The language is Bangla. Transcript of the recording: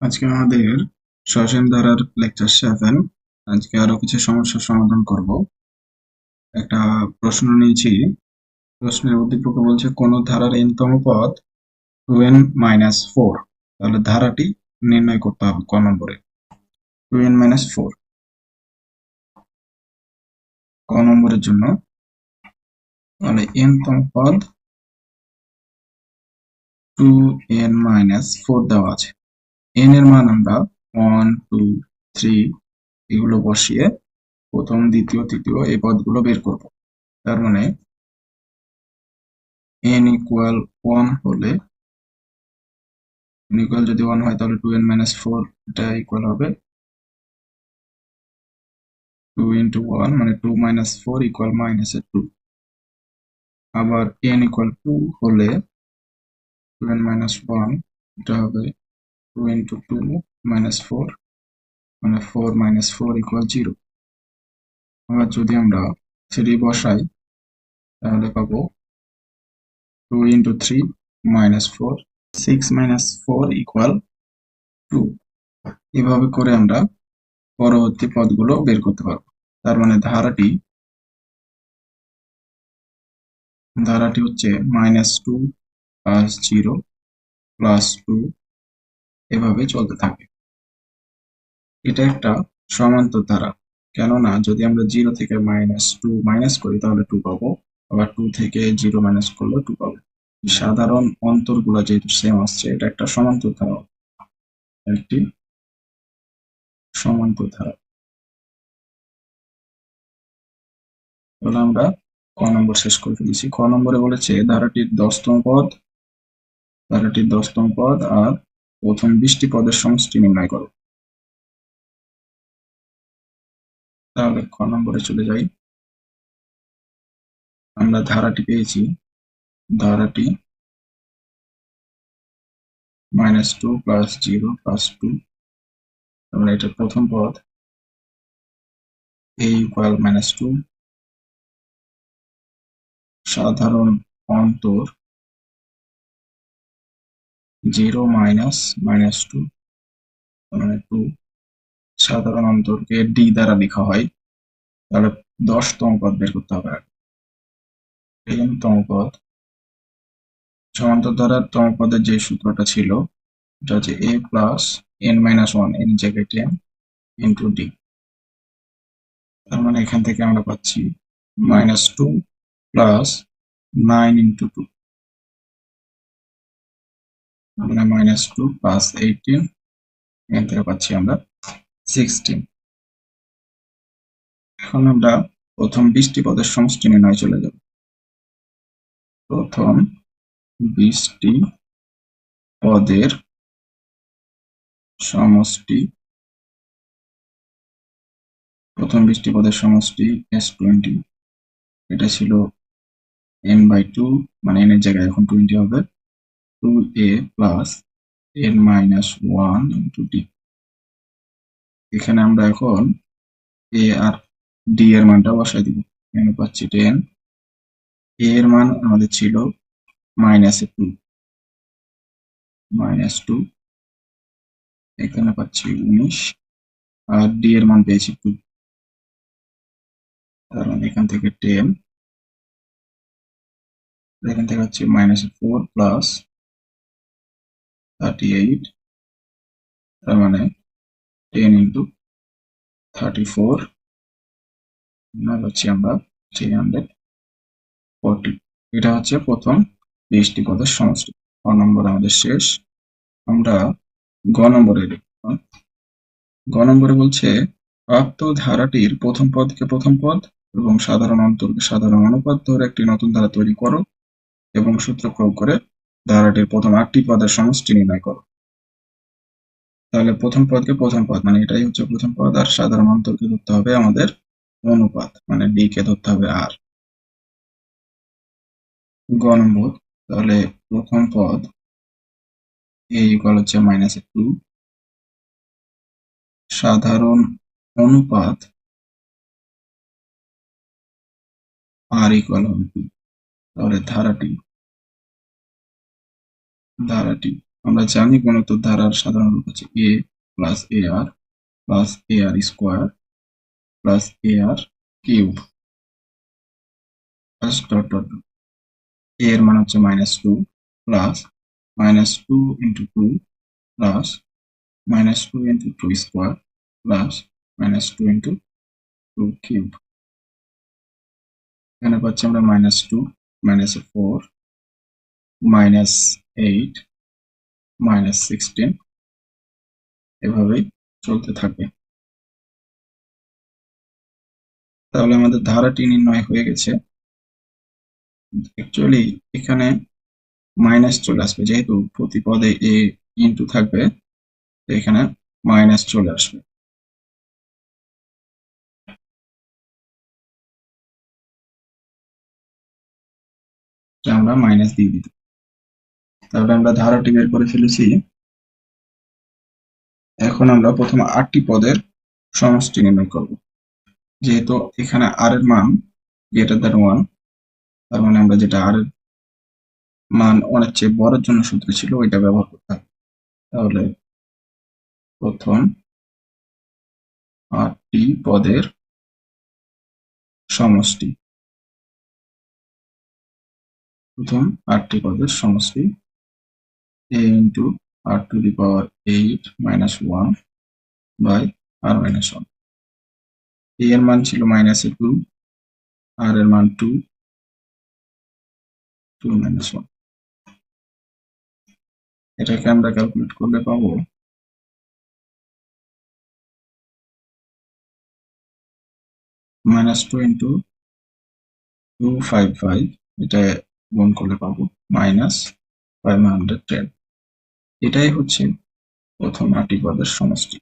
আজকে আমাদের সসীম ধারার লেকচার 7। আজকে আরো কিছু সমস্যার সমাধান করব। একটা প্রশ্ন নিয়েছি। প্রশ্নের উদ্দীপক বলছে কোন ধারার n তম পদ 2n-4। তাহলে ধারাটি নির্ণয় করতে হবে ক নম্বরে। 2n-4 ক নম্বরের জন্য। তাহলে n তম পদ 2n-4 দেওয়া আছে। n এর মান আমরা 1, 2, 3 এগুলো বসিয়ে প্রথম, দ্বিতীয়, তৃতীয় এই পদগুলো বের করব। তার মানে n ইকুয়াল 1 হলে ইকুয়াল যদি 1 হয় তাহলে 2n-4 এটা ইকুয়াল হবে 2 into 1 মানে 2 - 4 ইকুয়াল -2। আবার n ইকুয়াল 2 হলে 2n-1 এটা হবে 2 into 2 - 4 মানে 4 - 4 ইকুয়াল 0। আবার যদি আমরা 3 বসাই তাহলে পাবো 2 into 3 - 4 6 - 4 ইকুয়াল 2। এভাবে করে আমরা পরবর্তী পদগুলো বের করতে পারবো। তার মানে ধারাটি হচ্ছে -2 + 0 + 2 এভাবে চলতে থাকে। এটা একটা সমান্তর ধারা, কেননা যদি আমরা 0 থেকে -2 মাইনাস করি তাহলে 2 পাবো, আবার 2 থেকে 0 মাইনাস করলে 2 পাবো। সাধারণ অন্তরগুলো যেহেতু সেম আসছে, এটা একটা সমান্তর ধারা। একটি সমান্তর ধারা। তাহলে আমরা ক নম্বর শেষ করে ফেলেছি। খ নম্বরে বলেছে ধারাটির 10তম পদ আর প্রথম 20টি পদের সমষ্টি নির্ণয় করো। তাহলে খ নম্বরে চলে যাই। আমরা ধারাটি পেয়েছি, ধারাটি -2 + 0 + 2। তাহলে এটা প্রথম পদ a ইকুয়াল -2, সাধারণ অন্তর 0 - -2 মানে 2। সাধারণ অন্তরকে d দ্বারা লেখা হয়। তাহলে 10তম পদ বের করতে হবে। 10তম পদ সমান্তর ধারার তম পদের যে সূত্রটা ছিল এটা হচ্ছে a + n-1 n জায়গায় 10 ইন্টু d। তার মানে এখান থেকে আমরা পাচ্ছি -2 + 9 ইন্টু 2 মানে -2 + 18। এখান থেকে পাচ্ছি আমরা 16। এখন আমরা প্রথম 20টি পদের সমষ্টি নির্ণয় চলে যাব। প্রথম 20টি পদের সমষ্টি, প্রথম 20টি পদের সমষ্টি s20। এটা ছিল n/2 মানে n এর জায়গায় এখন 20 হবে 2a + n-1 ইন্টু d। এখানে আমরা এখন a আর d এর মানটা বসাই দিব। এখানে পাচ্ছি 10, a এর মান আমাদের ছিল -2, এখানে পাচ্ছি 19, আর d এর মান পেয়েছি 2। তার মানে এখান থেকে 10, এখান থেকে হচ্ছে -4 + 38, তার মানে 10 ইন্টু 34 হচ্ছে আমরা 340। এটা হচ্ছে প্রথম 20টি পদের সমষ্টি। ক নম্বর আমাদের শেষ। আমরা গ নম্বরে দেখব। গ নম্বরে বলছে প্রাপ্ত ধারাটির প্রথম পদকে প্রথম পদ এবং সাধারণ অন্তরকে সাধারণ অনুপাত ধরে একটি নতুন ধারা তৈরি করো এবং সূত্র প্রয়োগ করে ধারাটির প্রথম 8টি পদের সমষ্টি নির্ণয় করো। তাহলে প্রথম পদকে প্রথম পদ মানে এটাই হচ্ছে প্রথম পদ, আর সাধারণ অন্তরকে ধরতে হবে আমাদের অনুপাত মানে d কে ধরতে হবে r। গ নম্বর, তাহলে প্রথম পদ a ইকুয়াল হচ্ছে -2, সাধারণ অনুপাত r ইকুয়াল হবে 2। তাহলে ধারাটি আমরা জানি গুণোত্তর ধারার সাধারণ রূপ হচ্ছে a plus ar plus ar square plus ar cube plus dot dot dot. a এর মান হচ্ছে -2 plus -2 into 2 plus -2 into 2 square plus -2 into 2 cube. এখানে পাচ্ছি আমরা -2 -4 -8 -16 এভাবেই চলতে থাকবে। তাহলে আমাদের ধারাটি নির্ণয় হয়ে গেছে। অ্যাকচুয়ালি এখানে মাইনাস চলে আসবে, যেহেতু প্রতি পদে এ ইনটু থাকবে, তো এখানে মাইনাস চলে আসবে। আমরা মাইনাস দিয়ে দিতে, তাহলে আমরা ধারাটি বের করে ফেলেছি। এখন আমরা প্রথমে 8টি পদের সমষ্টি নির্ণয় করব। যেহেতু এখানে আর এর মান >1, তার মানে আমরা যেটা আর এর মান অনেক চেয়ে বড়ের জন্য সূত্র ছিল ওইটা ব্যবহার করতে হবে। তাহলে প্রথম 8টি পদের সমষ্টি, প্রথম 8টি পদের সমষ্টি a into r⁻8 - 1 by r-1। a এর মান ছিল -2, r এর মান 2, 2 - 1। এটাকে আমরা ক্যালকুলেট করলে পাবো -2 ইন্টু 255, এটা গুণ করলে পাবো -510। এটাই হচ্ছে প্রথম 8টি পদের সমষ্টি।